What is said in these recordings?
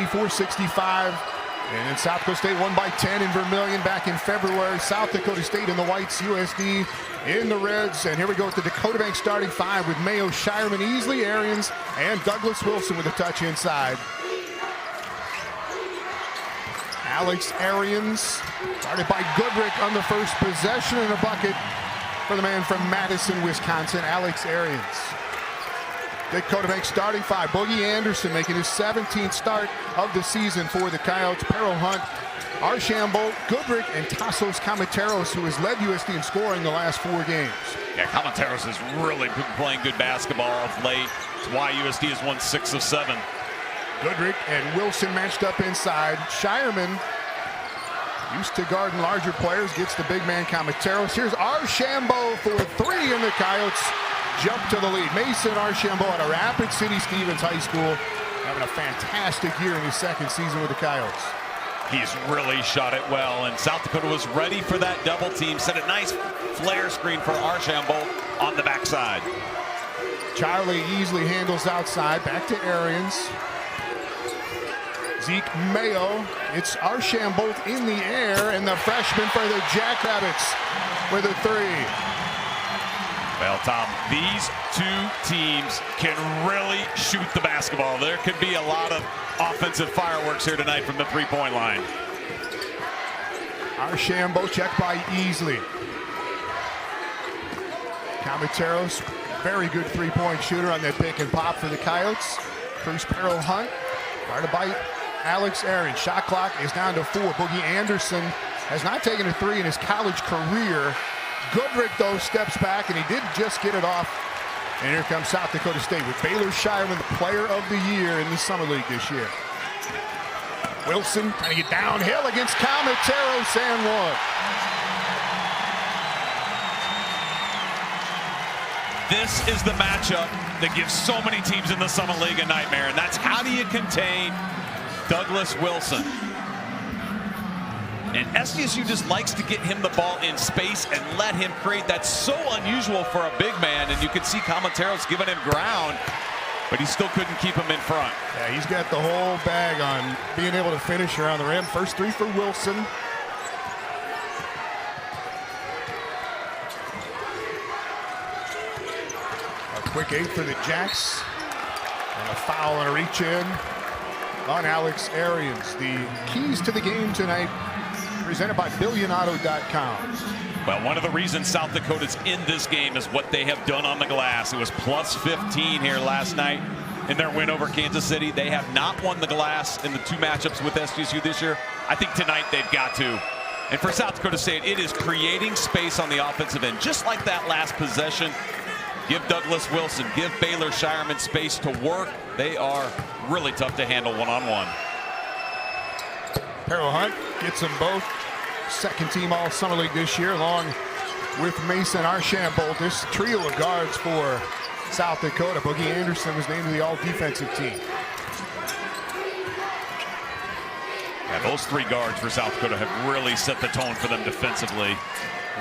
74-65. And then South Dakota State won by 10 in Vermilion back in February. South Dakota State in the whites, USD in the reds. And here we go with the Dakota Bank starting five with Mayo, Shireman, Easley, Arians, and Douglas Wilson with a touch inside. Alex Arians started by Goodrick on the first possession, and a bucket for the man from Madison, Wisconsin, Alex Arians. Dakota Bank starting five. Boogie Anderson making his 17th start of the season for the Coyotes. Perro Hunt, Archambault, Goodrick, and Tassos Kamateros, who has led USD in scoring the last 4 games. Yeah, Kamateros has really been playing good basketball of late. It's why USD has won 6 of 7. Goodrick and Wilson matched up inside. Shireman, used to guarding larger players, gets the big man Kamateros. Here's Archambault for 3, and the Coyotes jump to the lead. Mason Archambault out of Rapid City Stevens High School, having a fantastic year in his 2nd season with the Coyotes. He's really shot it well, and South Dakota was ready for that double team. Set a nice flare screen for Archambault on the backside. Charlie Easley handles outside, back to Arians. Zeke Mayo, it's Archambault in the air, and the freshman for the Jackrabbits with a 3. Well, Tom, these 2 teams can really shoot the basketball. There could be a lot of offensive fireworks here tonight from the 3-point line. Archambault checked by Easley. Kamateros, very good 3-point shooter on that pick and pop for the Coyotes. Cruz Perro Hunt, guarded by Alex Arians. Shot clock is down to 4. Boogie Anderson has not taken a 3 in his college career. Goodrick, though, steps back, and he did just get it off. And here comes South Dakota State with Baylor Shireman, the player of the year in the Summer League this year. Wilson trying to get downhill against Kamateros and 1. This is the matchup that gives so many teams in the Summer League a nightmare, and that's how do you contain Douglas Wilson? And SDSU just likes to get him the ball in space and let him create. That's so unusual for a big man, and you can see Kamateros giving him ground, but he still couldn't keep him in front. Yeah, he's got the whole bag on being able to finish around the rim. First 3 for Wilson. A quick 8 for the Jacks. And a foul and a reach in on Alex Arians. The keys to the game tonight presented by BillionAuto.com. Well, one of the reasons South Dakota's in this game is what they have done on the glass. It was plus 15 here last night in their win over Kansas City. They have not won the glass in the 2 matchups with SDSU this year. I think tonight they've got to. And for South Dakota State, it is creating space on the offensive end, just like that last possession. Give Douglas Wilson, give Baylor Shireman space to work. They are really tough to handle one-on-one. Perro Hunt gets them both. 2nd team All Summer League this year, along with Mason Archambault. This trio of guards for South Dakota. Boogie Anderson was named to the All-Defensive team. Yeah, those 3 guards for South Dakota have really set the tone for them defensively.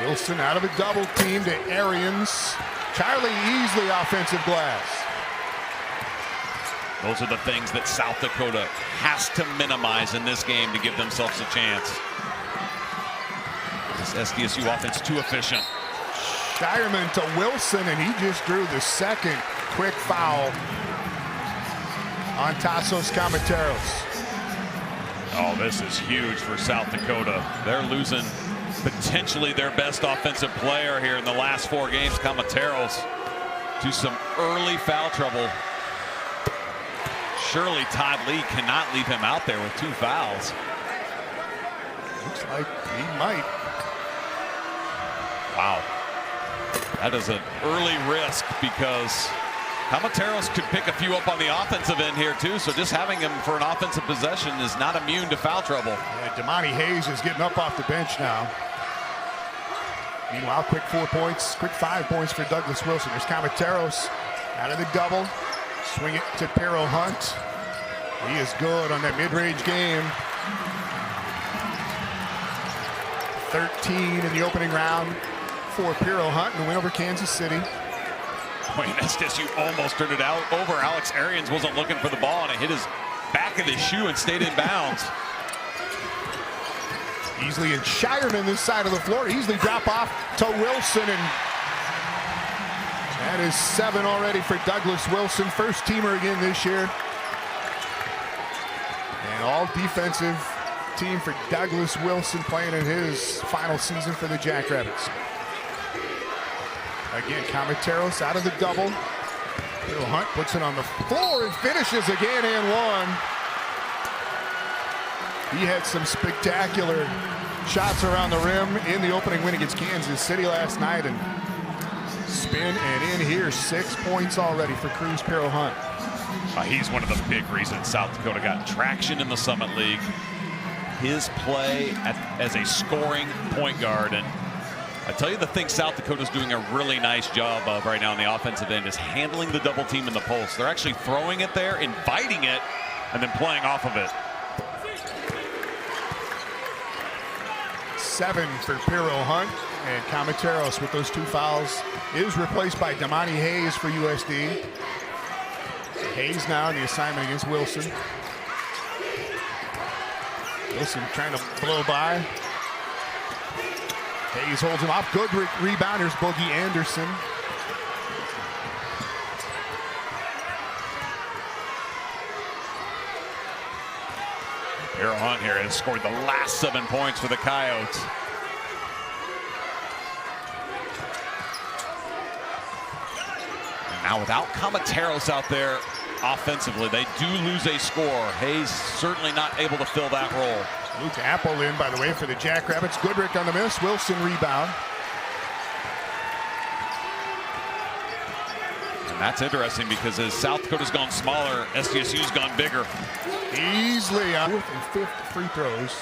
Wilson out of a double team to Arians. Charlie Easley offensive glass. Those are the things that South Dakota has to minimize in this game to give themselves a chance. This SDSU offense too efficient. Shireman to Wilson, and he just drew the 2nd quick foul on Tassos Kamateros. Oh, this is huge for South Dakota. They're losing potentially their best offensive player here in the last 4 games, Kamateros, to some early foul trouble. Surely Todd Lee cannot leave him out there with 2 fouls. Looks like he might. Wow. That is an early risk because Kamateros could pick a few up on the offensive end here too, so just having him for an offensive possession is not immune to foul trouble. Yeah, Damani Hayes is getting up off the bench now. Meanwhile, quick 4 points, quick 5 points for Douglas Wilson. There's Kamateros out of the double. Swing it to Perro Hunt. He is good on that mid-range game. 13 in the opening round for Perro Hunt and the win over Kansas City. Boy, SDSU almost turned it out over. Alex Arians wasn't looking for the ball, and it hit his back of the shoe and stayed in bounds. Easily and Shireman this side of the floor. Easily drop off to Wilson, and that is 7 already for Douglas Wilson. First teamer again this year. And all defensive team for Douglas Wilson playing in his final season for the Jackrabbits. Again, Cometeros out of the double. Bill Hunt puts it on the floor and finishes again and one. He had some spectacular shots around the rim in the opening win against Kansas City last night, and spin and in here. 6 points already for Cruz Pero Hunt. He's one of the big reasons South Dakota got traction in the Summit League. His play as a scoring point guard. And I tell you, the thing South Dakota's doing a really nice job of right now on the offensive end is handling the double team in the post. They're actually throwing it there, inviting it, and then playing off of it. 7 for Pero Hunt, and Cometeros with those 2 fouls is replaced by Damani Hayes for USD. Hayes now in the assignment against Wilson. Wilson trying to blow by. Hayes holds him off. Good rebounders, Boogie Anderson. Pero Hunt here has scored the last 7 points for the Coyotes. And now without Cometeros out there offensively, they do lose a score. Hayes certainly not able to fill that role. Luke Apple in, by the way, for the Jackrabbits. Goodrick on the miss. Wilson rebound. And that's interesting because as South Dakota's gone smaller, SDSU's gone bigger. Easily on 4th and 5th free throws.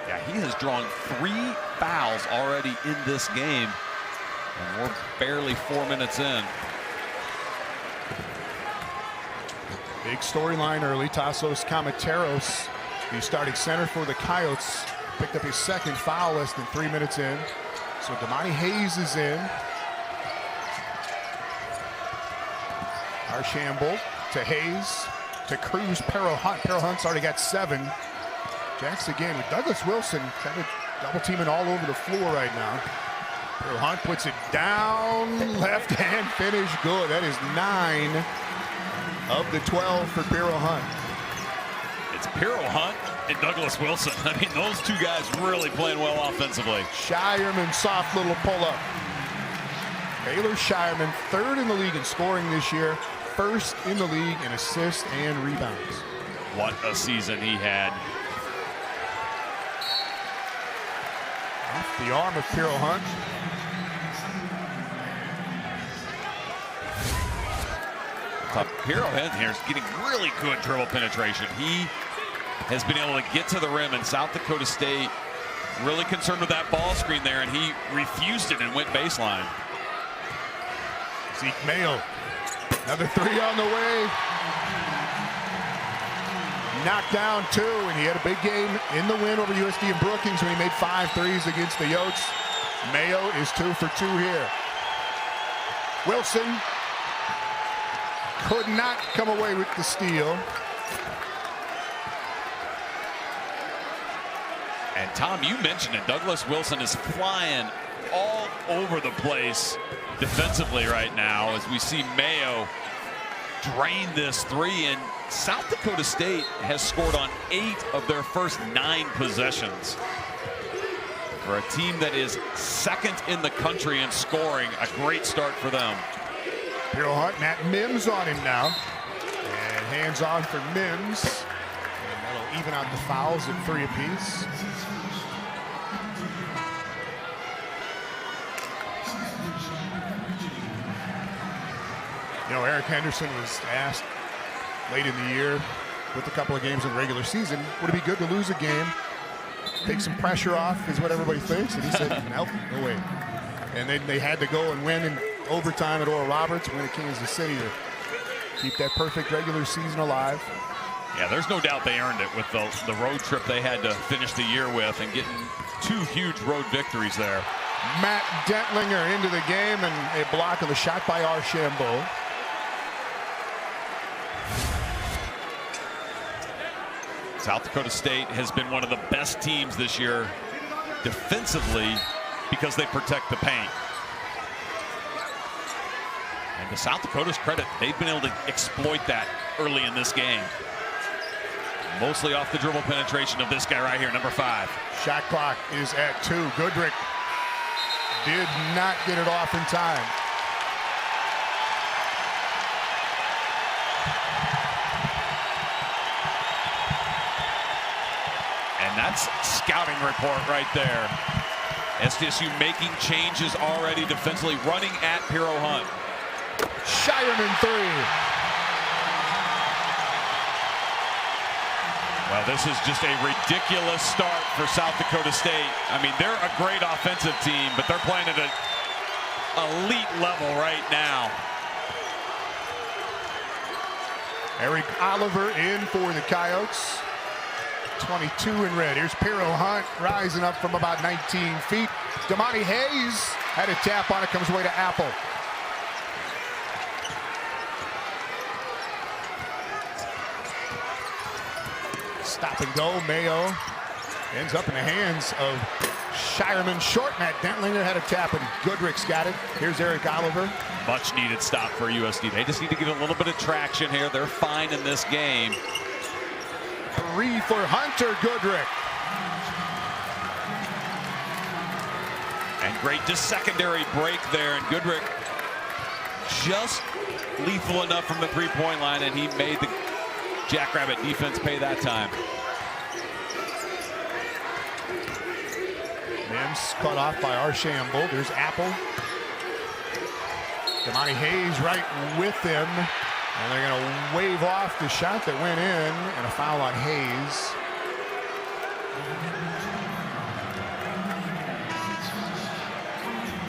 Yeah, he has drawn 3 fouls already in this game. And we're barely 4 minutes in. Big storyline early. Tassos Cometeros, the starting center for the Coyotes, picked up his 2nd foul less than 3 minutes in. So Damani Hayes is in. Archambault to Hayes to Cruz Pero Hunt. Pero Hunt's already got 7. Jacks again with Douglas Wilson kind of double teaming all over the floor right now. Pero Hunt puts it down, left hand finish, good. That is 9 of the 12 for Pero Hunt. It's Pero Hunt and Douglas Wilson. I mean, those 2 guys really playing well offensively. Shireman, soft little pull-up. Baylor Shireman, 3rd in the league in scoring this year, 1st in the league in assists and rebounds. What a season he had. Off the arm of Pero Hunt. Pero Hunt here is getting really good dribble penetration. He has been able to get to the rim, and South Dakota State really concerned with that ball screen there, and he refused it and went baseline. Zeke Mayo, another 3 on the way. Knocked down 2, and he had a big game in the win over USD and Brookings when he made 5 threes against the Yotes. Mayo is 2 for 2 here. Wilson could not come away with the steal. And Tom, you mentioned it. Douglas Wilson is flying all over the place defensively right now as we see Mayo drain this 3. And South Dakota State has scored on 8 of their first 9 possessions. For a team that is 2nd in the country in scoring, a great start for them. Pero Hunt, Matt Mims on him now. And hands on for Mims. And that'll even out the fouls at 3 apiece. You know, Eric Henderson was asked late in the year with a couple of games in the regular season, would it be good to lose a game, take some pressure off, is what everybody thinks? And he said, nope, no way. And then they had to go and win in overtime at Oral Roberts, win at Kansas City to keep that perfect regular season alive. Yeah, there's no doubt they earned it with the road trip they had to finish the year with and getting 2 huge road victories there. Matt Dentlinger into the game and a block of the shot by Archambault. South Dakota State has been one of the best teams this year defensively because they protect the paint. And to South Dakota's credit, they've been able to exploit that early in this game. Mostly off the dribble penetration of this guy right here, number 5. Shot clock is at 2. Goodrick did not get it off in time. And that's scouting report right there. SDSU making changes already defensively, running at Piero Hunt. Shireman 3. Well, this is just a ridiculous start for South Dakota State. I mean, they're a great offensive team, but they're playing at an elite level right now. Eric Oliver in for the Coyotes. 22 in red. Here's Piero Hunt rising up from about 19 feet. Damani Hayes had a tap on it, comes away to Apple. Stop and go. Mayo ends up in the hands of Shireman. Short. Matt Dentlinger had a tap, and Goodrick's got it. Here's Eric Oliver. Much needed stop for USD. They just need to get a little bit of traction here. They're fine in this game. 3 for Hunter Goodrick. And great just secondary break there, and Goodrick just lethal enough from the three-point line, and he made the Jackrabbit defense pay that time. Mims caught off by Archambault. There's Apple. Damani Hayes right with him. And they're going to wave off the shot that went in, and a foul on Hayes.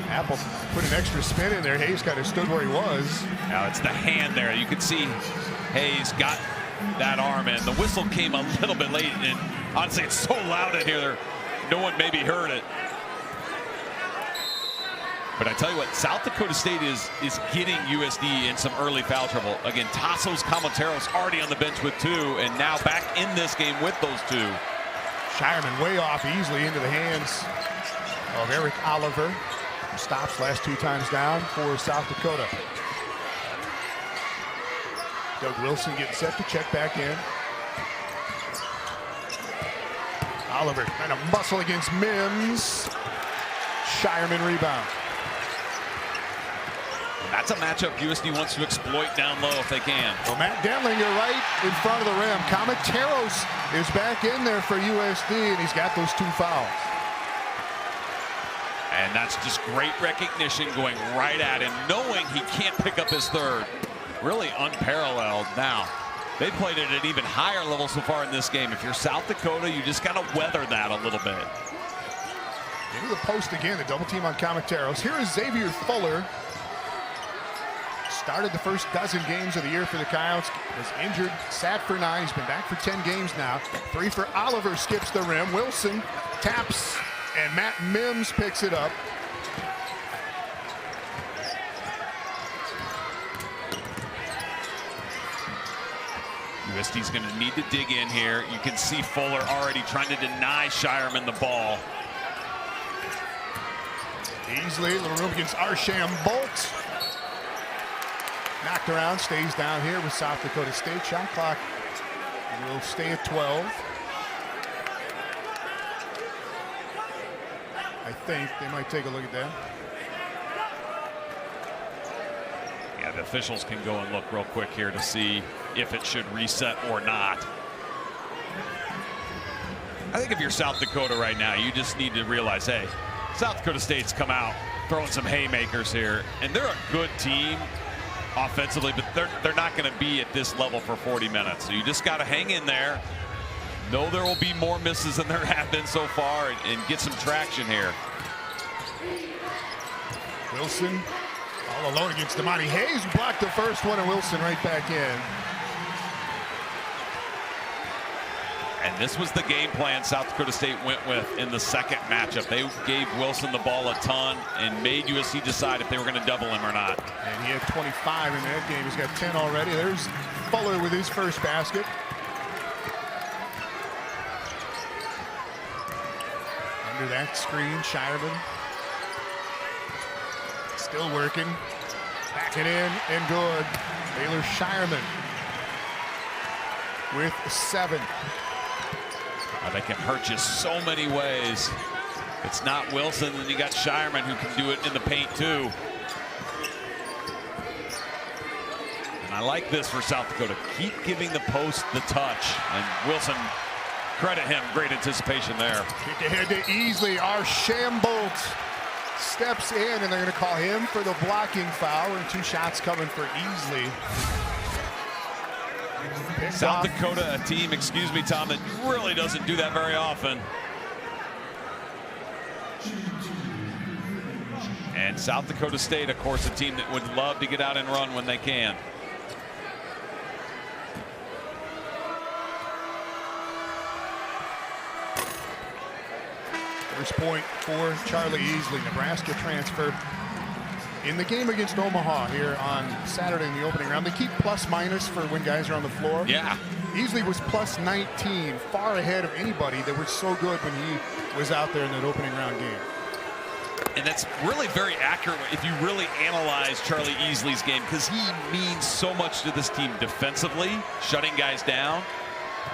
Apple put an extra spin in there. Hayes kind of stood where he was. Now it's the hand there. You can see Hayes got that arm in. The whistle came a little bit late, and honestly, it's so loud in here, no one maybe heard it. But I tell you what, South Dakota State is getting USD in some early foul trouble. Again, Tassos Camateros already on the bench with 2, and now back in this game with those 2. Shireman way off easily into the hands of Eric Oliver. Stops last 2 times down for South Dakota. Doug Wilson getting set to check back in. Oliver trying to muscle against Mims. Shireman rebound. That's a matchup USD wants to exploit down low if they can. Well, Matt Dentlinger right in front of the rim. Camateros is back in there for USD, and he's got those 2 fouls. And that's just great recognition, going right at him, knowing he can't pick up his 3rd. Really unparalleled. Now, they played it at an even higher level so far in this game. If you're South Dakota, you just got to weather that a little bit. Into the post again, the double team on Camateros. Here is Xavier Fuller. Started the first dozen games of the year for the Coyotes. Was injured, sat for 9. He's been back for 10 games now. 3 for Oliver, skips the rim. Wilson taps, and Matt Mims picks it up. USD's going to need to dig in here. You can see Fuller already trying to deny Shireman the ball. Easily, a little room against Archambault. Knocked around, stays down here with South Dakota State. Shot clock will stay at 12. I think they might take a look at that. Yeah, the officials can go and look real quick here to see if it should reset or not. I think if you're South Dakota right now, you just need to realize, hey, South Dakota State's come out throwing some haymakers here, and they're a good team offensively, but they're not going to be at this level for 40 minutes. So you just got to hang in there. Know there will be more misses than there have been so far, and get some traction here. Wilson all alone against Damani Hayes. Blocked the first one, and Wilson right back in. And this was the game plan South Dakota State went with in the second matchup. They gave Wilson the ball a ton and made USC decide if they were going to double him or not. And he had 25 in that game. He's got 10 already. There's Fuller with his first basket. Under that screen, Shireman. Still working. Back it in and good. Baylor Shireman with 7. They can hurt you so many ways. It's not Wilson, then you got Shireman who can do it in the paint too. And I like this for South Dakota. Keep giving the post the touch. And Wilson, credit him, great anticipation there. Kick ahead to Easley. Archambault steps in, and they're going to call him for the blocking foul, and 2 shots coming for Easley. South Dakota, a team, excuse me, Tom, that really doesn't do that very often. And South Dakota State, of course, a team that would love to get out and run when they can. First point for Charlie Easley, Nebraska transfer. In the game against Omaha here on Saturday in the opening round, they keep plus minus for when guys are on the floor. Yeah. Easley was plus 19, far ahead of anybody that was so good when he was out there in that opening round game. And that's really very accurate if you really analyze Charlie Easley's game, because he means so much to this team defensively, shutting guys down,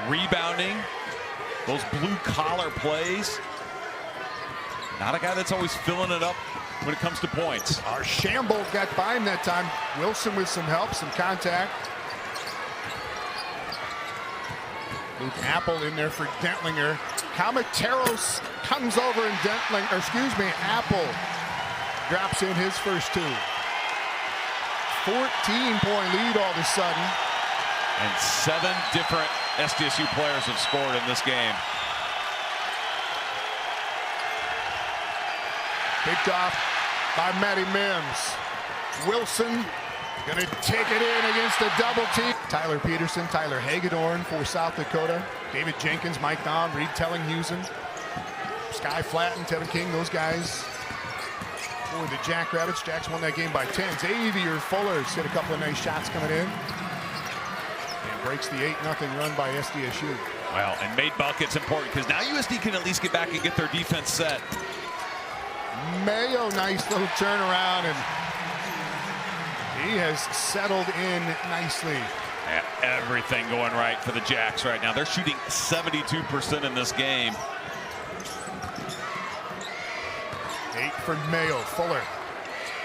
rebounding, those blue-collar plays. Not a guy that's always filling it up when it comes to points. Archambault got by him that time. Wilson with some help, some contact. Luke Apple in there for Dentlinger. Calmateros comes over and Apple drops in his first 2. 14-point lead all of a sudden. And 7 different SDSU players have scored in this game. Picked off by Matty Mims. Wilson gonna take it in against the double team. Tyler Peterson, Tyler Hagedorn for South Dakota. David Jenkins, Mike Dahm, Reed Tellinghusen, Sky Flatten, Tevin King, those guys for the Jackrabbits. Jacks won that game by 10. Xavier Fuller's hit a couple of nice shots coming in and breaks the 8-0 run by SDSU. Well, and made buckets important because now USD can at least get back and get their defense set. Mayo, nice little turnaround, and he has settled in nicely. Yeah, everything going right for the Jacks right now. They're shooting 72% in this game. 8 for Mayo. Fuller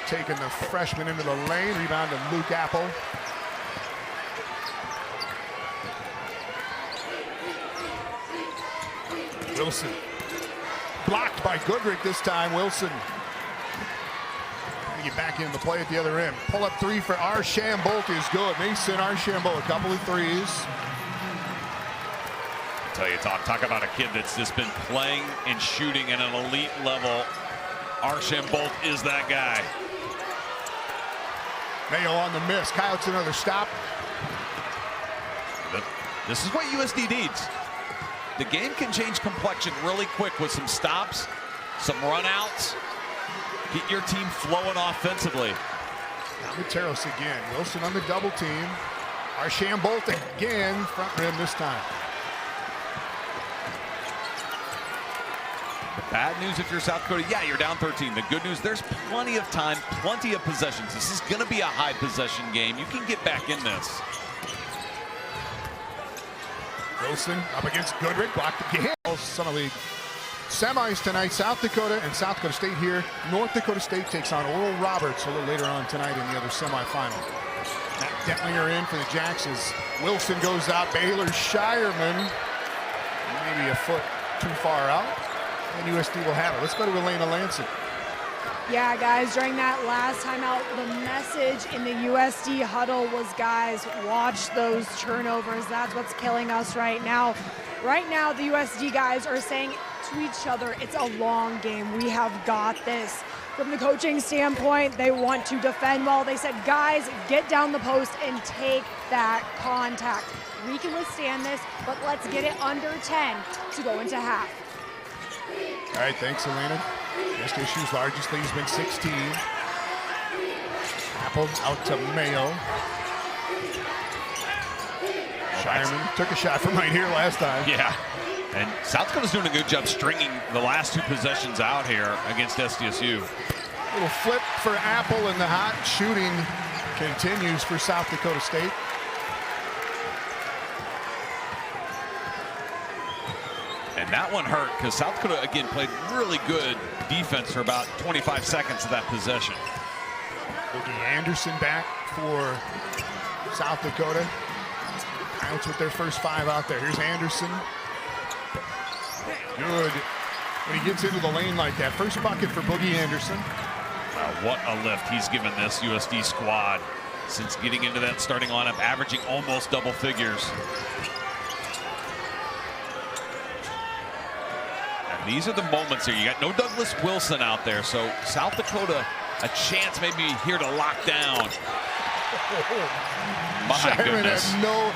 taking the freshman into the lane. Rebound to Luke Apple. Wilson. Blocked by Goodrick this time. Wilson. Get back into play at the other end. Pull up 3 for Archambault is good. Mason Archambault, a couple of threes. I tell you, talk about a kid that's just been playing and shooting at an elite level. Archambault is that guy. Mayo on the miss. Coyotes another stop. This is what USD needs. The game can change complexion really quick with some stops, some runouts. Get your team flowing offensively. Calmateros again. Wilson on the double team. Archambault again. Front rim this time. The bad news if you're South Dakota, yeah, you're down 13. The good news, there's plenty of time, plenty of possessions. This is going to be a high possession game. You can get back in this. Wilson up against Goodrick. Blocked again. Summer League semis tonight. South Dakota and South Dakota State here. North Dakota State takes on Oral Roberts a little later on tonight in the other semifinal. Matt Dentlinger in for the Jacks as Wilson goes out. Baylor Shireman maybe a foot too far out. And USD will have it. Let's go to Elena Lanson. Yeah, guys, during that last timeout, the message in the USD huddle was, guys, watch those turnovers. That's what's killing us right now. Right now, the USD guys are saying to each other, it's a long game. We have got this. From the coaching standpoint, they want to defend well. They said, guys, get down the post and take that contact. We can withstand this, but let's get it under 10 to go into half. All right, thanks, Elena. SDSU's largest lead has been 16. Apple out to Mayo. Shireman took a shot from right here last time. Yeah, And South Dakota's doing a good job stringing the last 2 possessions out here against SDSU. Little flip for Apple, and the hot shooting continues for South Dakota State. And that one hurt because South Dakota, again, played really good defense for about 25 seconds of that possession. Boogie Anderson back for South Dakota. Coyotes with their first 5 out there. Here's Anderson. Good. When he gets into the lane like that. First bucket for Boogie Anderson. Wow, what a lift he's given this USD squad since getting into that starting lineup, averaging almost double figures. And these are the moments here. You got no Douglas Wilson out there, so South Dakota a chance maybe here to lock down. My Shireman goodness. had no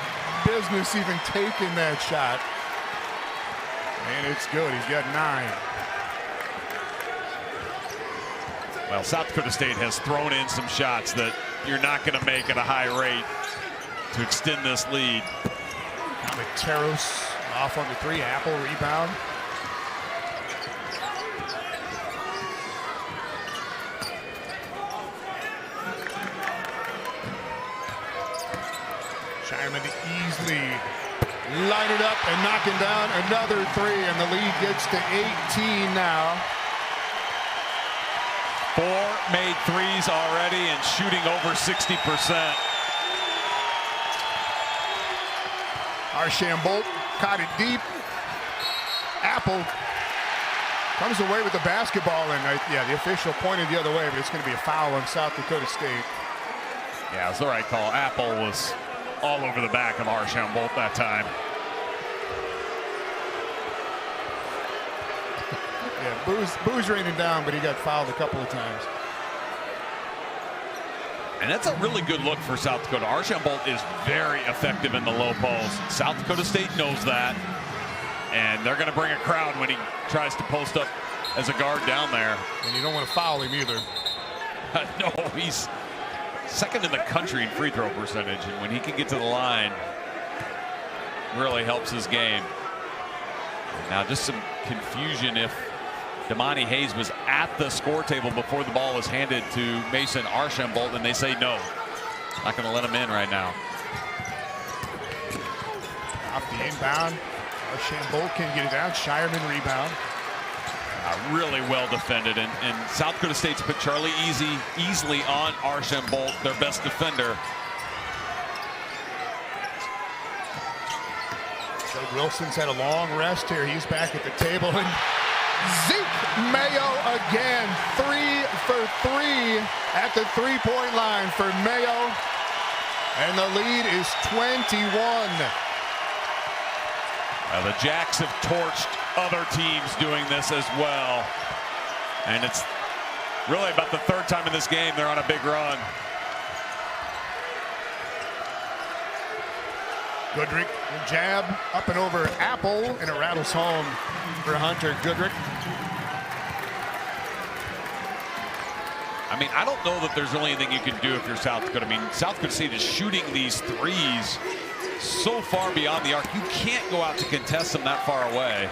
business even taking that shot. And it's good. He's got 9. Well, South Dakota State has thrown in some shots that you're not going to make at a high rate to extend this lead. Teros off on the 3. Apple rebound. Shireman to easily line it up and knocking down another 3, and the lead gets to 18 now. 4 made threes already and shooting over 60%. Archambault caught it deep. Apple comes away with the basketball, and yeah, the official pointed the other way, but it's going to be a foul on South Dakota State. Yeah, it's the right call. Apple was all over the back of Archambault that time. Yeah, Boo's raining down, but he got fouled a couple of times. And that's a really good look for South Dakota. Archambault is very effective in the low post. South Dakota State knows that. And they're going to bring a crowd when he tries to post up as a guard down there. And you don't want to foul him either. No, he's second in the country in free throw percentage. And when he can get to the line, really helps his game. And now just some confusion if Damani Hayes was at the score table before the ball was handed to Mason Archambault, and they say no. Not going to let him in right now. Off the inbound. Archambault can get it out. Shireman rebound. Really well defended, and South Dakota State's put Charlie easily on Archambault, their best defender. So Wilson's had a long rest here. He's back at the table, and Zeke Mayo again. 3 for 3 at the 3-point line for Mayo, and the lead is 21. The Jacks have torched other teams doing this as well. And it's really about the 3rd time in this game they're on a big run. Goodrick, jab up and over Apple, and it rattles home for Hunter Goodrick. I mean, I don't know that there's really anything you can do if you're South Dakota. I mean, South Dakota State is shooting these threes so far beyond the arc. You can't go out to contest them that far away.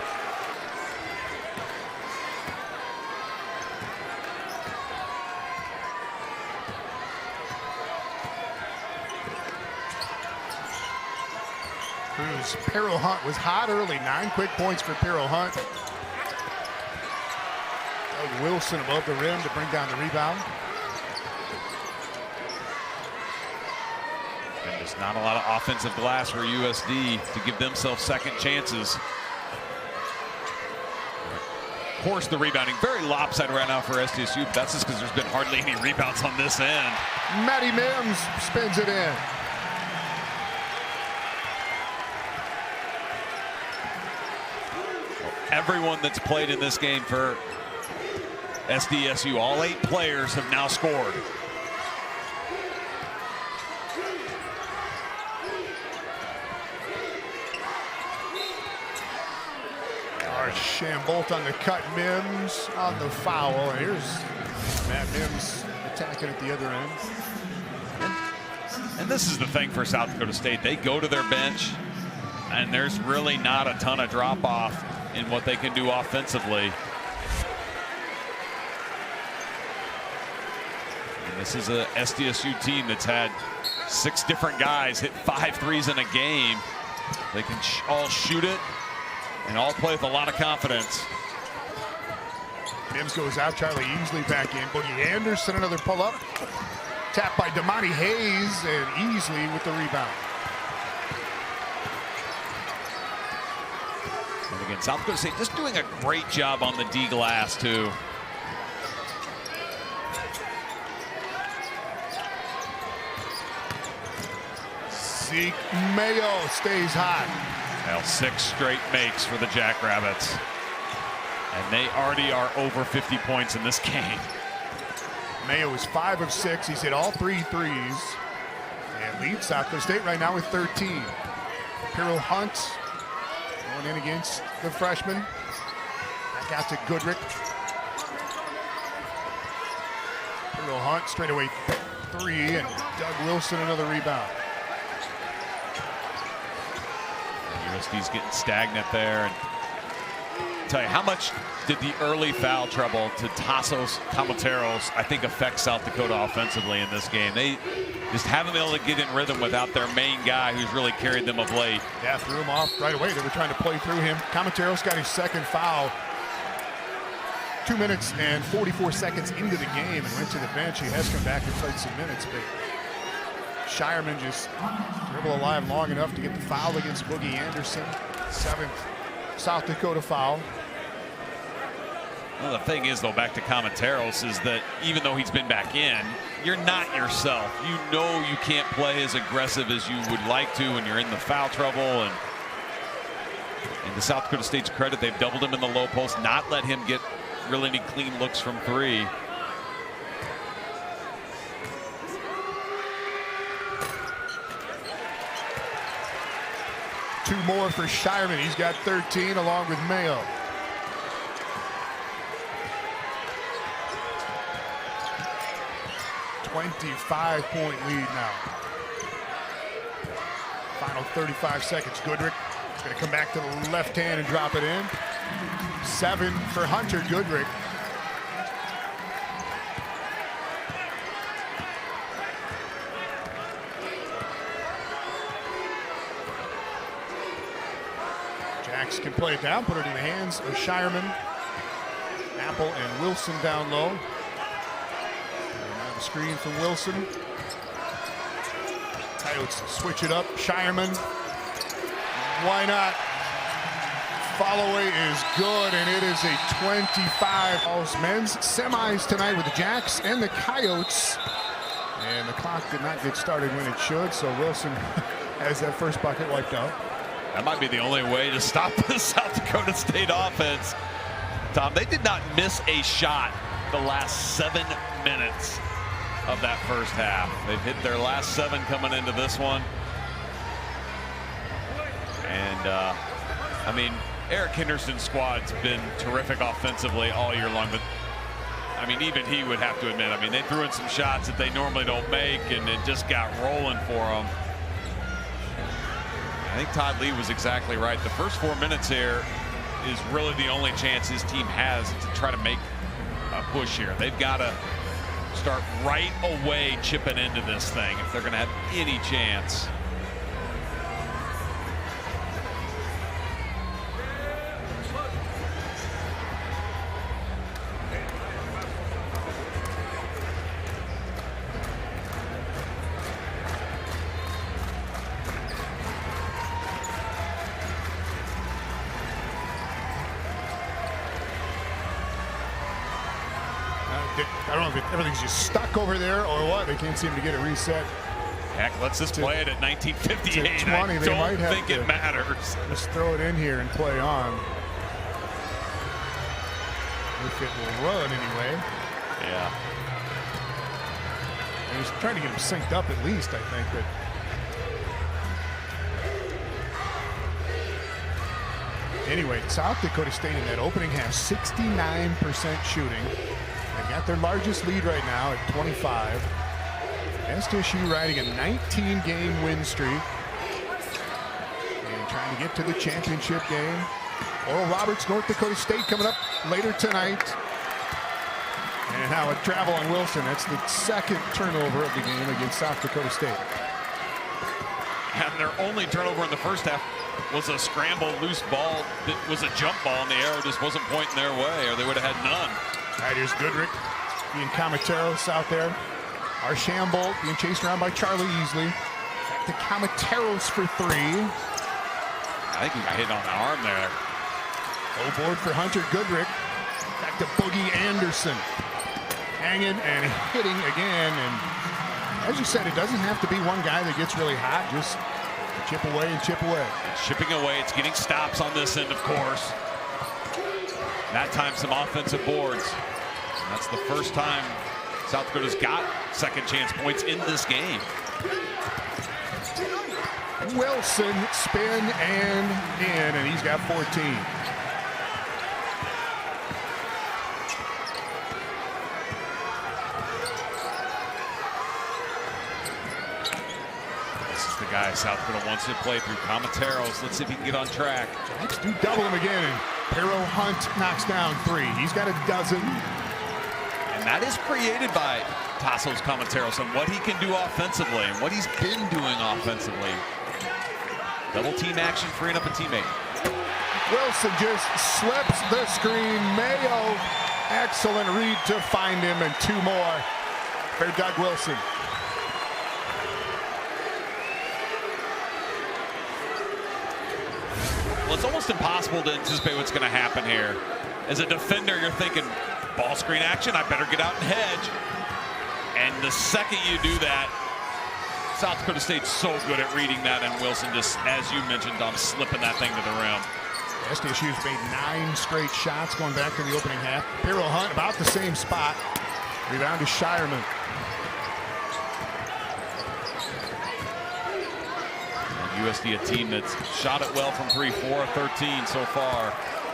Pero Hunt was hot early. 9 quick points for Pero Hunt. Doug Wilson above the rim to bring down the rebound. And just not a lot of offensive glass for USD to give themselves second chances. Of course, the rebounding very lopsided right now for SDSU, but that's just because there's been hardly any rebounds on this end. Matty Mims spins it in. Everyone that's played in this game for SDSU, all 8 players have now scored. Archambault on the cut, Mims on the foul. And here's Matt Mims attacking at the other end. And this is the thing for South Dakota State. They go to their bench and there's really not a ton of drop off in what they can do offensively. And this is a SDSU team that's had 6 different guys hit 5 threes in a game. They can all shoot it and all play with a lot of confidence. Mims goes out, Charlie Easley back in. Boogie Anderson, another pull-up. Tapped by Damani Hayes, and Easley with the rebound. And again, South Dakota State just doing a great job on the D glass, too. Zeke Mayo stays hot. Well, 6 straight makes for the Jackrabbits. And they already are over 50 points in this game. Mayo is 5 of 6. He's hit all 3 threes. And leads South Dakota State right now with 13. Imperial Hunt going in against the freshman. Back out to Goodrick. Imperial Hunt straight away 3, and Doug Wilson another rebound. USD's getting stagnant there. And tell you, how much did the early foul trouble to Tassos Camateros, I think, affect South Dakota offensively in this game? They just haven't been able to get in rhythm without their main guy who's really carried them of late. Yeah, threw him off right away. They were trying to play through him. Camateros got his 2nd foul 2 minutes and 44 seconds into the game and went to the bench. He has come back and played some minutes, but Shireman just dribbled alive long enough to get the foul against Boogie Anderson. 7th South Dakota foul. Well, the thing is, though, back to Camateros, is that even though he's been back in, you're not yourself. You know you can't play as aggressive as you would like to when you're in the foul trouble. And to South Dakota State's credit, they've doubled him in the low post, not let him get really any clean looks from 3. Two more for Shireman. He's got 13 along with Mayo. .25 lead now. Final 35 seconds. Goodrick is going to come back to the left hand and drop it in. 7 for Hunter Goodrick. Jacks can play it down, put it in the hands of Shireman. Apple and Wilson down low. And now the screen from Wilson. Coyotes switch it up. Shireman. Why not? Follow-away is good, and it is a 25. Men's semis tonight with the Jacks and the Coyotes. And the clock did not get started when it should, so Wilson has that first bucket wiped out. That might be the only way to stop the South Dakota State offense. Tom, they did not miss a shot the last 7 minutes of that first half. They've hit their last 7 coming into this one. And, I mean, Eric Henderson's squad's been terrific offensively all year long, but I mean, even he would have to admit, I mean, they threw in some shots that they normally don't make, and it just got rolling for them. I think Todd Lee was exactly right. The first 4 minutes here is really the only chance his team has to try to make a push here. They've got to start right away chipping into this thing if they're going to have any chance. I don't know if everything's just stuck over there or what. They can't seem to get it reset. Heck, let's just play it at 1958. 20, I don't think it matters. Just throw it in here and play on. If it will run anyway. Yeah. And he's trying to get him synced up at least, I think. But anyway, South Dakota State in that opening half, 69% shooting. They've got their largest lead right now at 25. SDSU riding a 19-game win streak. And trying to get to the championship game. Oral Roberts, North Dakota State coming up later tonight. And now a travel on Wilson. That's the second turnover of the game against South Dakota State. And their only turnover in the first half was a scramble loose ball that was a jump ball, and the arrow just wasn't pointing their way, or they would have had none. All right, here's Goodrick being Camateros out there. Archambault being chased around by Charlie Easley. Back to Camateros for three. I think he got hit on the arm there. Low board for Hunter Goodrick. Back to Boogie Anderson. Hanging and hitting again. And as you said, it doesn't have to be one guy that gets really hot. Just chip away and chip away. Chipping away. It's getting stops on this end, of course. That time, some offensive boards. And that's the first time South Dakota's got second chance points in this game. Wilson spin and in, and he's got 14. This is the guy South Dakota wants to play through. Camateros. Let's see if he can get on track. Let's do double him again, and Pero Hunt knocks down three. He's got a dozen. And that is created by Tassos Camateros and what he can do offensively and what he's been doing offensively. Double team action, freeing up a teammate. Wilson just slips the screen. Mayo, excellent read to find him, and two more for Doug Wilson. Well, it's almost impossible to anticipate what's going to happen here. As a defender, you're thinking, ball screen action, I better get out and hedge. And the second you do that, South Dakota State's so good at reading that, and Wilson just, as you mentioned, Dom, slipping that thing to the rim. SDSU's made 9 straight shots going back to the opening half. Pero Hunt about the same spot. Rebound to Shireman. USD, a team that's shot it well from 3, 4, 13 so far.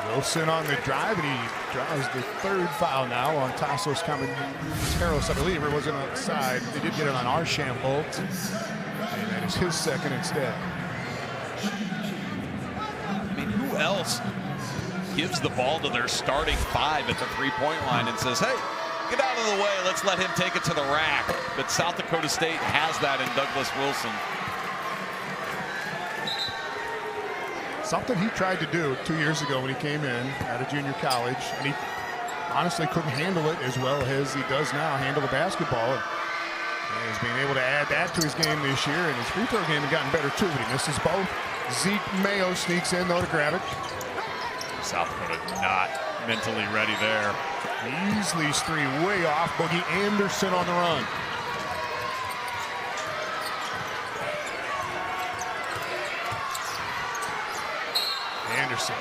Wilson on the drive, and he draws the third foul now on Tassos Camateros. I believe it wasn't outside. They did get it on Archambault, and that is his second instead. I mean, who else gives the ball to their starting 5 at the three-point line and says, hey, get out of the way, let's let him take it to the rack? But South Dakota State has that in Douglas Wilson. Something he tried to do 2 years ago when he came in out of junior college, and he honestly couldn't handle it as well as he does now, handle the basketball. And he's being able to add that to his game this year, and his free throw game has gotten better too, but he misses both. Zeke Mayo sneaks in though to grab it. South Dakota not mentally ready there. Easley's three way off. Boogie Anderson on the run. Anderson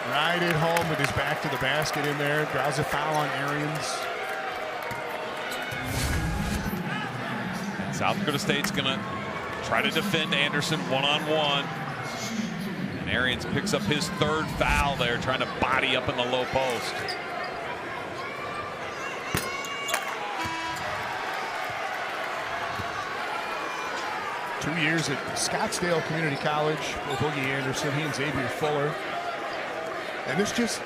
right at home with his back to the basket in there. Draws a foul on Arians. And South Dakota State's going to try to defend Anderson one-on-one. And Arians picks up his third foul there, trying to body up in the low post. Two years at Scottsdale Community College with Boogie Anderson, he and Xavier Fuller. And this just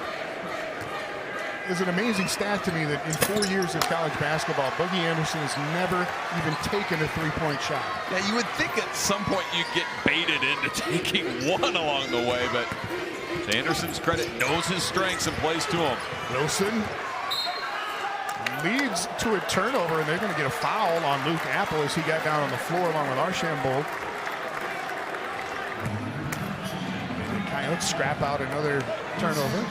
is an amazing stat to me that in 4 years of college basketball, Boogie Anderson has never even taken a three-point shot. Yeah, you would think at some point you'd get baited into taking one along the way, but to Anderson's credit, knows his strengths and plays to him. Wilson leads to a turnover, and they're going to get a foul on Luke Apple as he got down on the floor along with Archambault. And the Coyotes scrap out another turnover.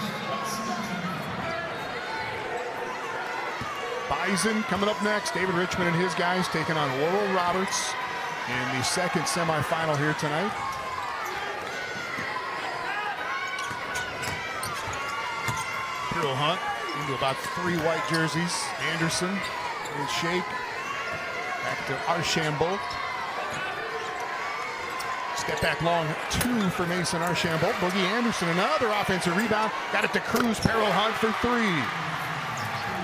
Bison coming up next. David Richmond and his guys taking on Oral Roberts in the second semifinal here tonight. Pero Hunt into about 3 white jerseys. Anderson and Shake. Back to Archambault. Step back long 2 for Mason Archambault. Boogie Anderson, another offensive rebound. Got it to Cruz. Pero Hunt for 3.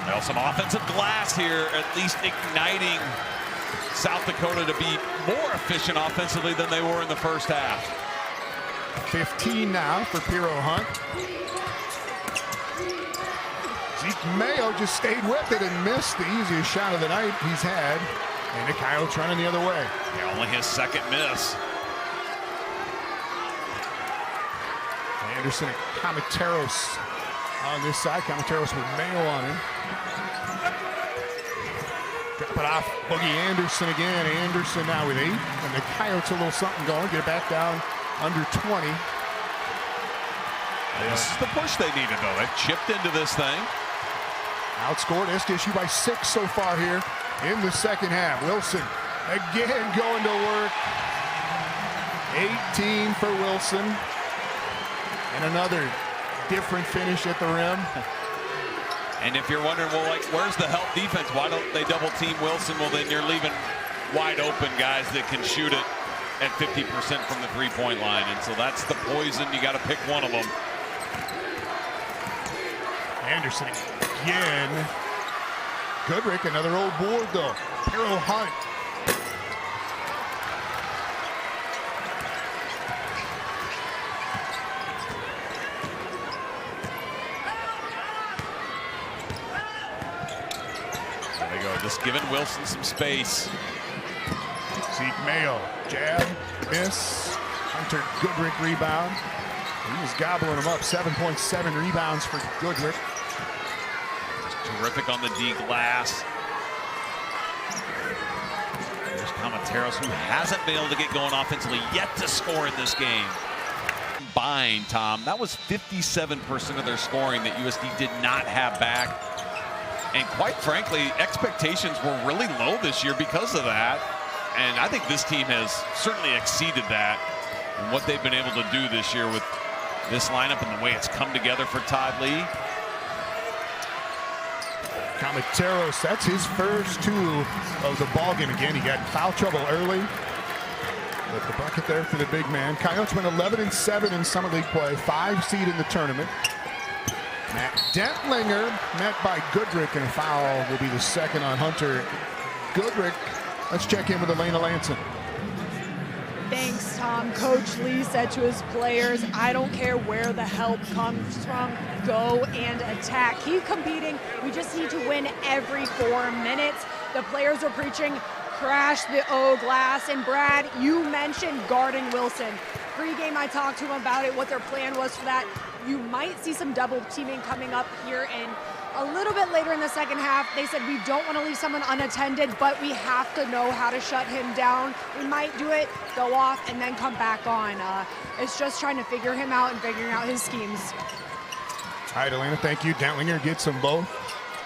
Well, some offensive glass here, at least igniting South Dakota to be more efficient offensively than they were in the first half. 15 now for Piero Hunt. Zeke Mayo just stayed with it and missed the easiest shot of the night he's had. And the Coyotes running the other way. Yeah, only his second miss. Anderson and Comateros on this side. Comateros with Mayo on him. Drop it off. Boogie Anderson again. Anderson now with 8. And the Coyotes a little something going. Get it back down under 20. This is the push they needed, though. They've chipped into this thing. Outscored SDSU by 6 so far here in the second half. Wilson again going to work. 18 for Wilson. And another different finish at the rim. And if you're wondering, well, like, where's the help defense? Why don't they double team Wilson? Well, then you're leaving wide open guys that can shoot it at 50% from the three-point line. And so that's the poison. You got to pick one of them. Anderson again. Goodrick, another old board though. Piero Hunt. There they go, just giving Wilson some space. Zeke Mayo, jab, miss. Hunter Goodrick rebound. He was gobbling them up. 7.7 rebounds for Goodrick. Terrific on the D glass. There's Comateros, who hasn't been able to get going offensively yet to score in this game. Combined, Tom, that was 57% of their scoring that USD did not have back. And quite frankly, expectations were really low this year because of that. And I think this team has certainly exceeded that and what they've been able to do this year with this lineup and the way it's come together for Todd Lee. Comateros, that's his first 2 of the ball game. Again, he got in foul trouble early. But the bucket there for the big man. Coyotes went 11-7 in summer league play, 5 seed in the tournament. Matt Dentlinger met by Goodrick, and a foul will be the second on Hunter Goodrick. Let's check in with Elena Lanson. Thanks, Tom. Coach Lee said to his players, I don't care where the help comes from, go and attack. Keep competing. We just need to win every 4 minutes. The players are preaching, crash the O glass. And Brad, you mentioned guarding Wilson. Pre-game, I talked to him about it, what their plan was for that. You might see some double teaming coming up here in a little bit later in the second half. They said we don't want to leave someone unattended, but we have to know how to shut him down. We might do it, go off, and then come back on. It's just trying to figure him out and figuring out his schemes. All right, Elena, thank you. Dentlinger gets them both.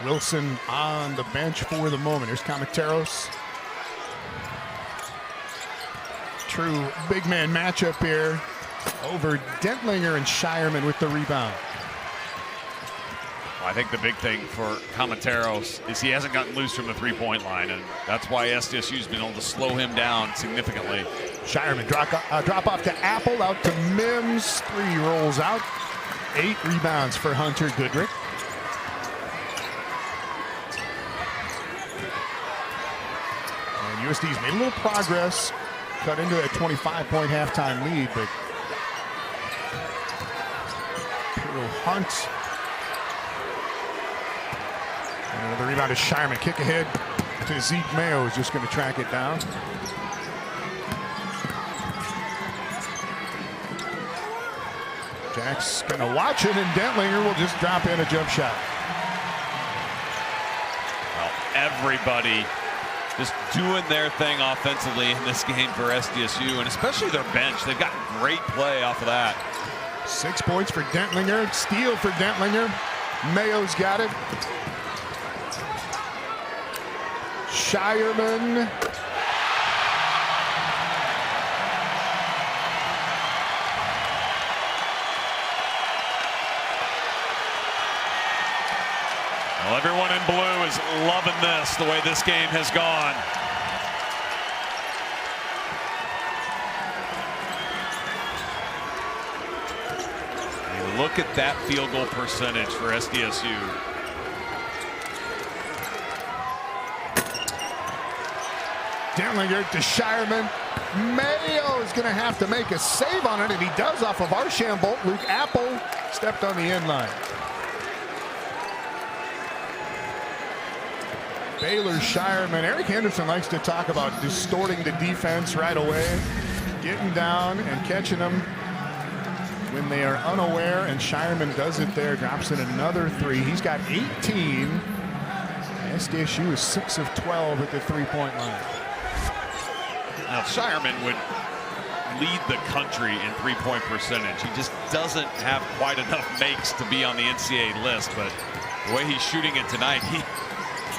Wilson on the bench for the moment. Here's Comateros. True big man matchup here over Dentlinger and Shireman with the rebound. I think the big thing for Comateros is he hasn't gotten loose from the three-point line, and that's why SDSU's been able to slow him down significantly. Shireman drop off to Apple, out to Mims. 3 rolls out. 8 rebounds for Hunter Goodrick. And USD's made a little progress. Cut into a 25-point halftime lead, but Piero Hunt. And another rebound to Shireman. Kick ahead to Zeke Mayo, who's just going to track it down. Jack's going to watch it, and Dentlinger will just drop in a jump shot. Well, everybody just doing their thing offensively in this game for SDSU, and especially their bench. They've got great play off of that. 6 points for Dentlinger. Steal for Dentlinger. Mayo's got it. Shireman. Well, everyone in blue is loving this, the way this game has gone. And look at that field goal percentage for SDSU. Dentlinger to Shireman. Mayo is going to have to make a save on it, and he does off of Archambault. Luke Apple stepped on the end line. Baylor Shireman. Eric Henderson likes to talk about distorting the defense right away, getting down and catching them when they are unaware, and Shireman does it there, drops in another three. He's got 18. SDSU is 6 of 12 at the three-point line. Now, Shireman would lead the country in three-point percentage. He just doesn't have quite enough makes to be on the NCAA list, but the way he's shooting it tonight, he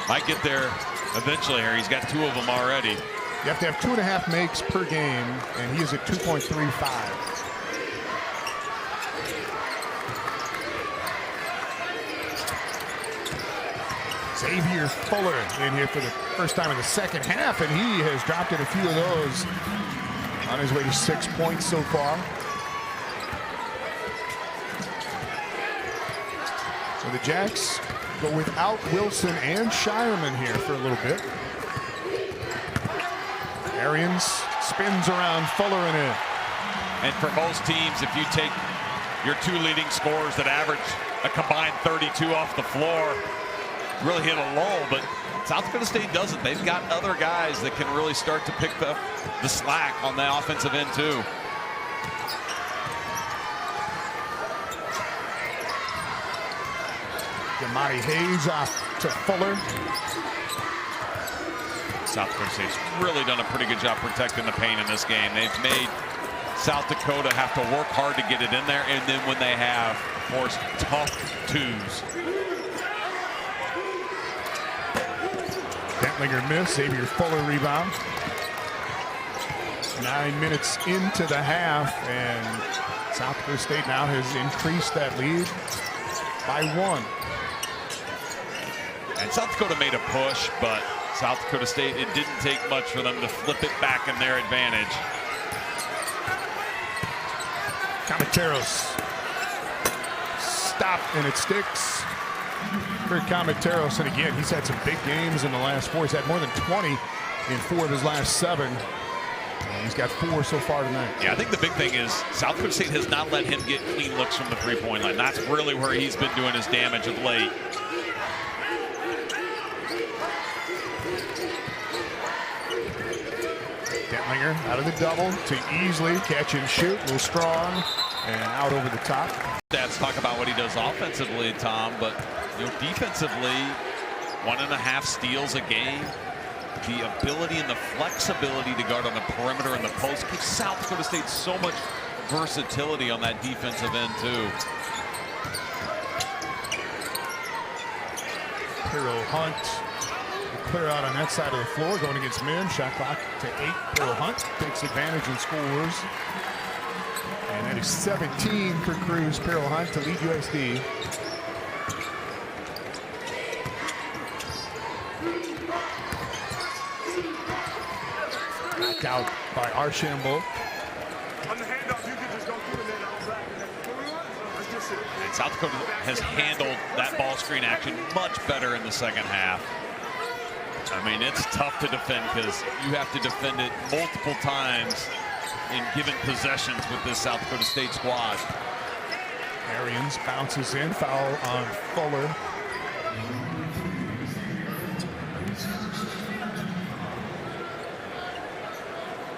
might get there eventually here. He's got 2 of them already. You have to have 2.5 makes per game, and he is at 2.35. Xavier Fuller in here for the first time in the second half, and he has dropped in a few of those on his way to 6 points so far. So the Jacks go without Wilson and Shireman here for a little bit. Arians spins around Fuller and in. And for most teams, if you take your 2 leading scorers that average a combined 32 off the floor, really hit a lull, but South Dakota State doesn't. They've got other guys that can really start to pick the slack on the offensive end too. Damari Hayes off to Fuller. South Dakota State's really done a pretty good job protecting the paint in this game. They've made South Dakota have to work hard to get it in there, and then when they have, forced tough twos. Bentlinger miss, Xavier Fuller rebound. 9 minutes into the half, and South Dakota State now has increased that lead by 1. And South Dakota made a push, but South Dakota State, it didn't take much for them to flip it back in their advantage. Camateros stopped, and it sticks for Camateros. And again, he's had some big games in the last 4. He's had more than 20 in 4 of his last 7. And he's got 4 so far tonight. Yeah, I think the big thing is South Dakota State has not let him get clean looks from the three-point line. That's really where he's been doing his damage of late. Detlinger out of the double to Easley, catch and shoot, a little strong, and out over the top. Stats talk about what he does offensively, Tom, but defensively, 1.5 steals a game. The ability and the flexibility to guard on the perimeter and the post gives South Dakota State so much versatility on that defensive end too. Pirro Hunt clear out on that side of the floor, going against men. Shot clock to 8. Pirro Hunt takes advantage and scores. And that is 17 for Cruz. Pirro Hunt to lead USD. Knocked out by Archambault. On the handoff, you can just go through and then I'll track it. Let's just sit. And South Dakota has handled that ball screen action much better in the second half. I mean, it's tough to defend because you have to defend it multiple times in given possessions with this South Dakota State squad. Arians bounces in, foul on Fuller.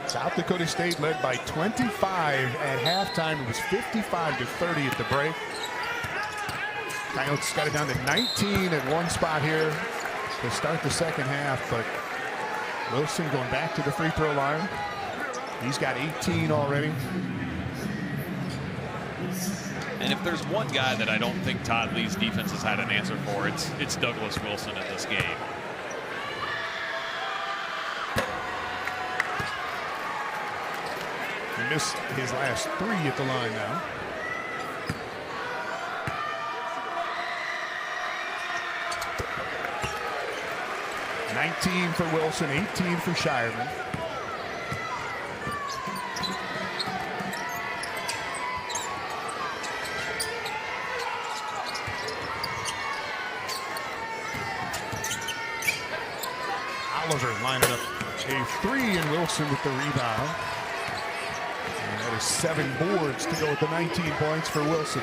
South Dakota State led by 25 at halftime. It was 55-30 at the break. Coyotes got it down to 19 at one spot here to start the second half, but Wilson going back to the free throw line. He's got 18 already. And if there's one guy that I don't think Todd Lee's defense has had an answer for, it's Douglas Wilson in this game. He missed his last 3 at the line now. $19 for Wilson, 18 for Shireman. Oliver lining up a 3, and Wilson with the rebound. with 7 boards to go with the 19 points for Wilson.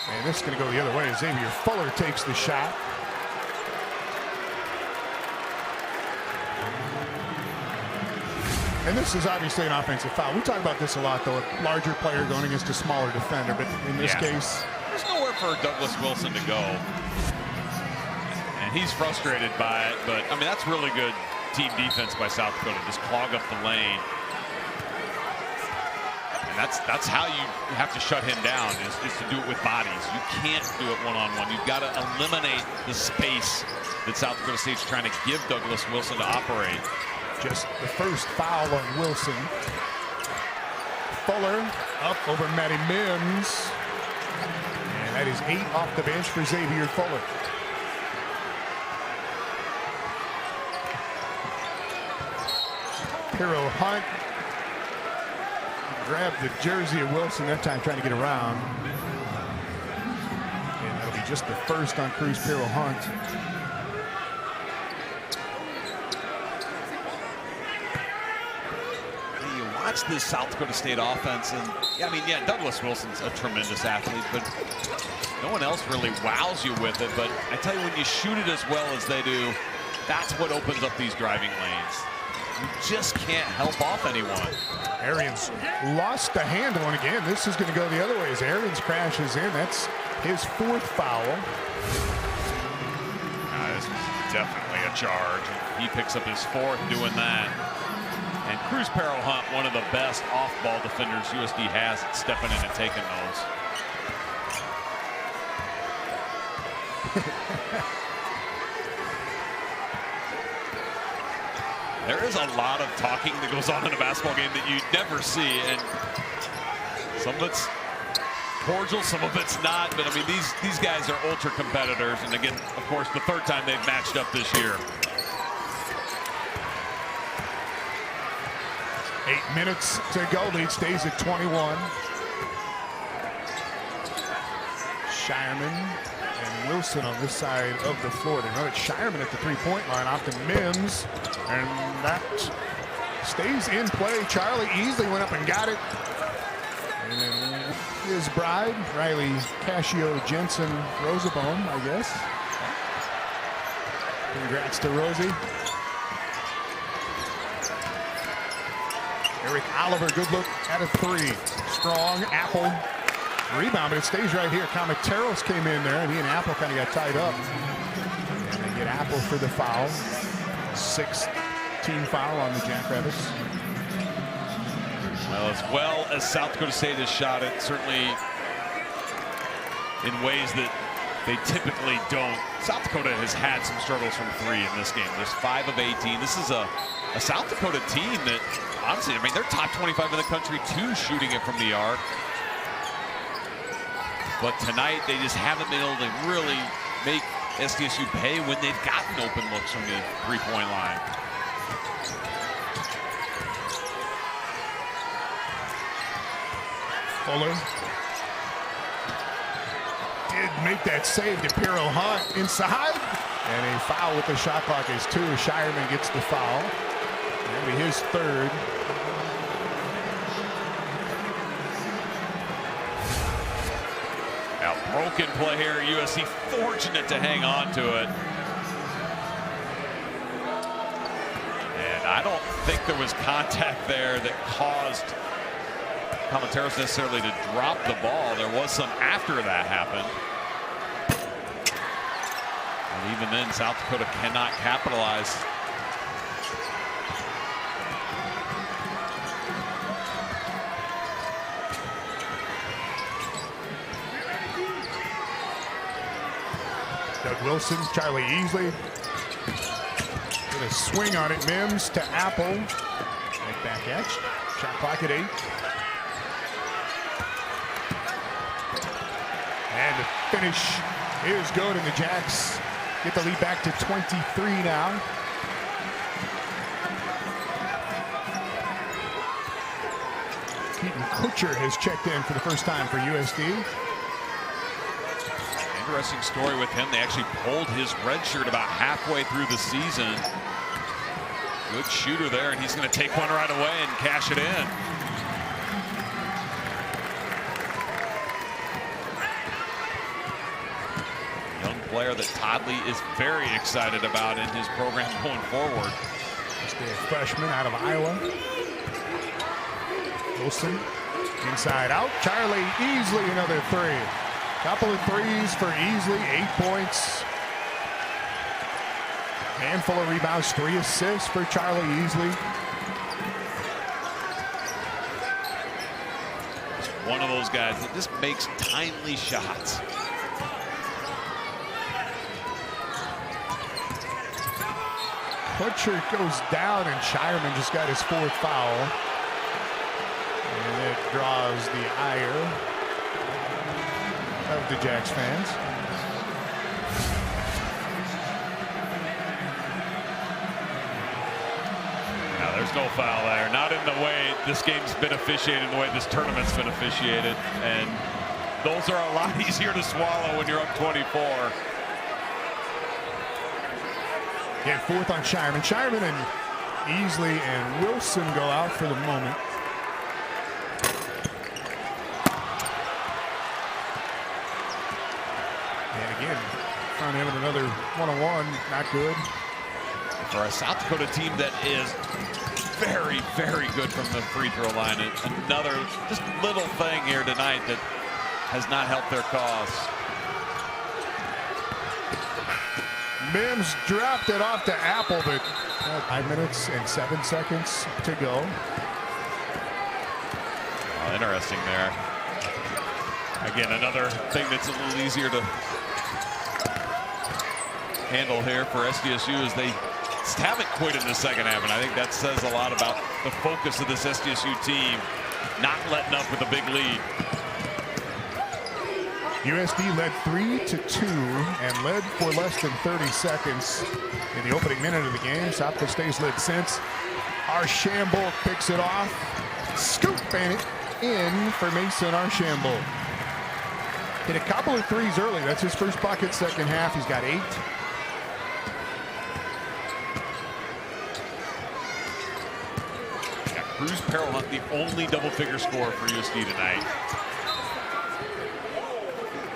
And this is going to go the other way. Xavier Fuller takes the shot. And this is obviously an offensive foul. We talk about this a lot, though. A larger player going against a smaller defender. But in this case, there's nowhere for Douglas Wilson to go. And he's frustrated by it. But, I mean, that's really good team defense by South Dakota. Just clog up the lane. And that's how you have to shut him down, is to do it with bodies. You can't do it one-on-one. You've got to eliminate the space that South Dakota State's trying to give Douglas Wilson to operate. Just the first foul on Wilson. Fuller up over Matty Mims. And that is 8 off the bench for Xavier Fuller. Pirro Hunt grabbed the jersey of Wilson that time, trying to get around. And that'll be just the first on Cruz Pirro Hunt. Watch this South Dakota State offense, and I mean, Douglas Wilson's a tremendous athlete, but no one else really wows you with it. But I tell you, when you shoot it as well as they do, that's what opens up these driving lanes. You just can't help off anyone. Arians lost the handle, and again, this is going to go the other way as Arians crashes in. That's his 4th foul. This was definitely a charge. He picks up his 4th doing that. And Cruz Pirro Hunt, one of the best off-ball defenders USD has, stepping in and taking those. There is a lot of talking that goes on in a basketball game that you never see, and some of it's cordial, some of it's not. But I mean, these guys are ultra competitors, and again, of course, the 3rd time they've matched up this year. 8 minutes to go. Lead stays at 21. Shireman and Wilson on this side of the floor. They run it Shireman at the 3-point line off to Mims. And that stays in play. Charlie easily went up and got it. And then his bride, Riley Cascio Jensen Rosabone, I guess. Congrats to Rosie. Eric Oliver, good look at a 3. Strong Apple rebound, but it stays right here. Comateros came in there, and he and Apple kind of got tied up. And they get Apple for the foul. 6th team foul on the Jackrabbits. Well as South Dakota State has shot it, certainly in ways that they typically don't. South Dakota has had some struggles from 3 in this game. There's 5 of 18. This is a South Dakota team that, honestly, I mean, they're top 25 in the country too, shooting it from the arc. But tonight, they just haven't been able to really make SDSU pay when they've gotten open looks from the 3-point line. Fuller did make that save to Pirro Hunt inside. And a foul with the shot clock is 2. Shireman gets the foul. That'll be his 3rd. Now, broken play here. USC fortunate to hang on to it. And I don't think there was contact there that caused Comateros necessarily to drop the ball. There was some after that happened. And even then, South Dakota cannot capitalize. Doug Wilson, Charlie Easley. With a swing on it. Mims to Apple. Right back at you. Shot clock at 8. And the finish is good, and the Jacks get the lead back to 23 now. Keaton Kutcher has checked in for the first time for USD. Interesting story with him. They actually pulled his red shirt about halfway through the season. Good shooter there, and he's going to take one right away and cash it in. player that Toddley is very excited about in his program going forward. Just a freshman out of Iowa. Wilson, inside out. Charlie Easley, another three. Couple of threes for Easley, 8 points. Handful of rebounds, 3 assists for Charlie Easley. One of those guys that just makes timely shots. Butcher goes down, and Shireman just got his 4th foul. And it draws the ire of the Jacks fans. Now, there's no foul there. Not in the way this game's been officiated, the way this tournament's been officiated. And those are a lot easier to swallow when you're up 24. Again, 4th on Shireman. Shireman and Easley and Wilson go out for the moment. And again, front end of another one-on-one, not good. For a South Dakota team that is very, very good from the free throw line. And another just little thing here tonight that has not helped their cause. Mims dropped it off to Apple, but 5 minutes and 7 seconds to go. Oh, interesting there. Again, another thing that's a little easier to handle here for SDSU is they haven't quit in the second half, and I think that says a lot about the focus of this SDSU team, not letting up with a big lead. USD led 3-2 and led for less than 30 seconds in the opening minute of the game. South Dakota State's led since. Archambault picks it off. Scoop and it in for Mason Archambault. Hit a couple of threes early. That's his first bucket second half. He's got 8. Yeah, Cruz Peril Hunt, the only double-figure scorer for USD tonight.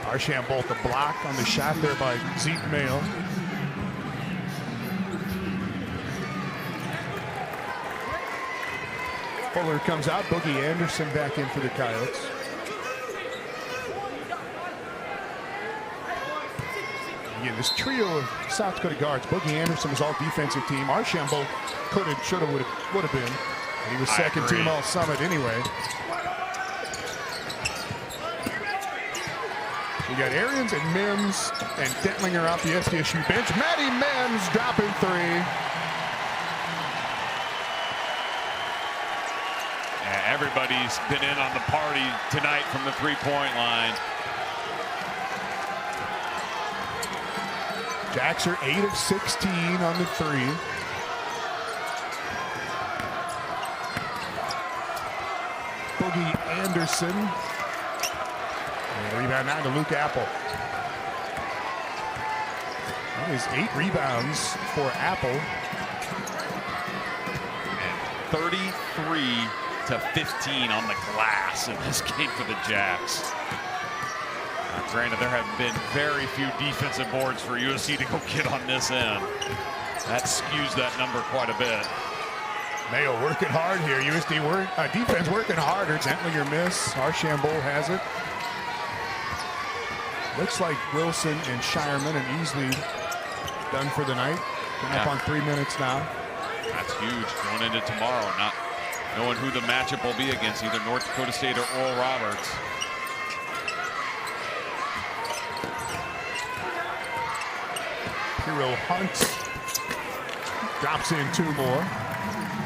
Archambault the block on the shot there by Zeke Mayo. Fuller comes out. Boogie Anderson back in for the Coyotes. Again, this trio of South Dakota guards. Boogie Anderson was all defensive team. Archambault could have, should have, would have been. He was second team all summit anyway. We got Arians and Mims and Detlinger off the SDSU bench. Matty Mims dropping 3. Yeah, everybody's been in on the party tonight from the three-point line. Jacks are 8 of 16 on the 3. Boogie Anderson. And rebound now to Luke Apple. That is 8 rebounds for Apple. And 33-15 on the glass in this game for the Jacks. Granted, there have been very few defensive boards for USC to go get on this end. That skews that number quite a bit. Mayo working hard here. USD defense working harder. Detlinger miss. Archambault has it. Looks like Wilson and Shireman and Easley done for the night. Been up on 3 minutes now. That's huge going into tomorrow, not knowing who the matchup will be against, either North Dakota State or Oral Roberts. Hero Hunt drops in 2 more.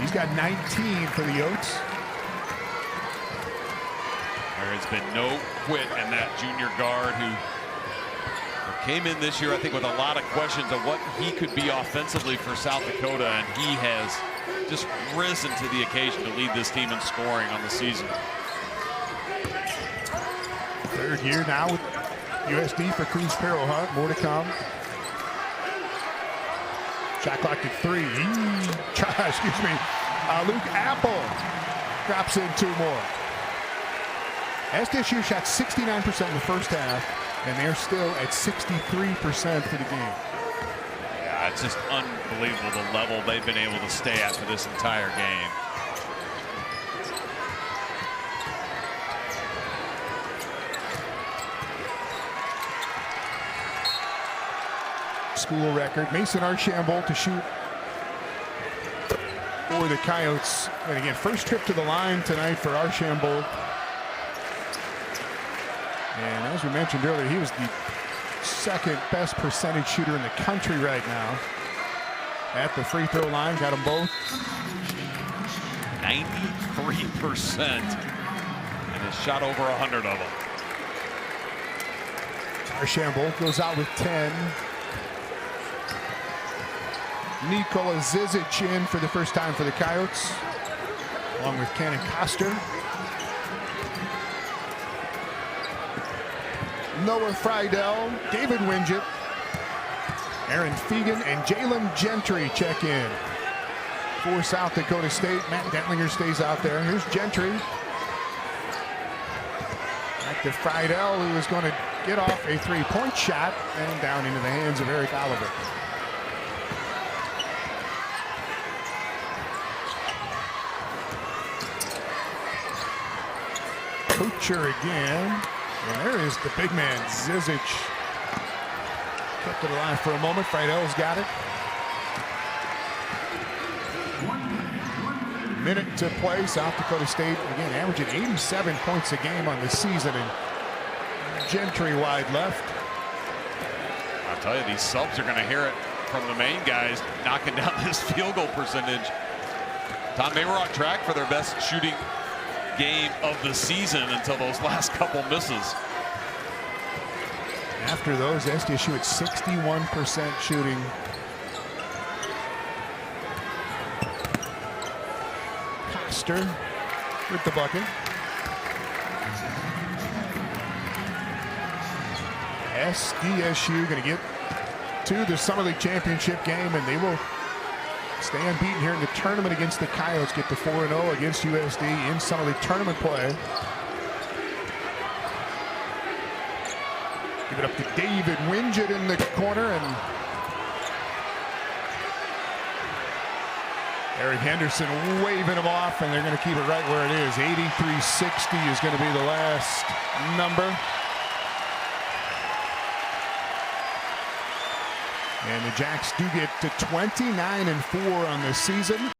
He's got 19 for the Oats. There has been no quit in that junior guard who came in this year, I think, with a lot of questions of what he could be offensively for South Dakota, and he has just risen to the occasion to lead this team in scoring on the season. 3rd year now with USD for Cruz Peril Hunt. More to come. Shot clock at 3. Excuse me. Luke Apple drops in 2 more. SDSU shot 69% in the first half. And they're still at 63% for the game. Yeah, it's just unbelievable the level they've been able to stay at for this entire game. School record. Mason Archambault to shoot for the Coyotes. And again, first trip to the line tonight for Archambault. And as we mentioned earlier, he was the second best percentage shooter in the country right now. At the free throw line, got them both. 93%. And has shot over 100 of them. Archambault goes out with 10. Nikola Zizic in for the first time for the Coyotes, along with Cannon Koster. Noah Friedel, David Winget, Aaron Fegan, and Jalen Gentry check in for South Dakota State. Matt Dentlinger stays out there. Here's Gentry. Back to Friedel, who is going to get off a three-point shot and down into the hands of Eric Oliver. Kucher again. And there is the big man, Zizic. Kept it alive for a moment. Friedel's got it. Minute to play. South Dakota State, again, averaging 87 points a game on the season. And Gentry wide left. I'll tell you, these subs are going to hear it from the main guys knocking down this field goal percentage. Tom, they were on track for their best shooting game of the season until those last couple misses. After those, SDSU at 61% shooting. Koster with the bucket. SDSU going to get to the Summer League Championship game, and they will stay unbeaten here in the tournament against the Coyotes. Get to 4-0 against USD in Summer League tournament play. Give it up to David Winget in the corner, and Eric Henderson waving him off, and they're going to keep it right where it is. 83-60 is going to be the last number. And the Jacks do get to 29-4 on the season.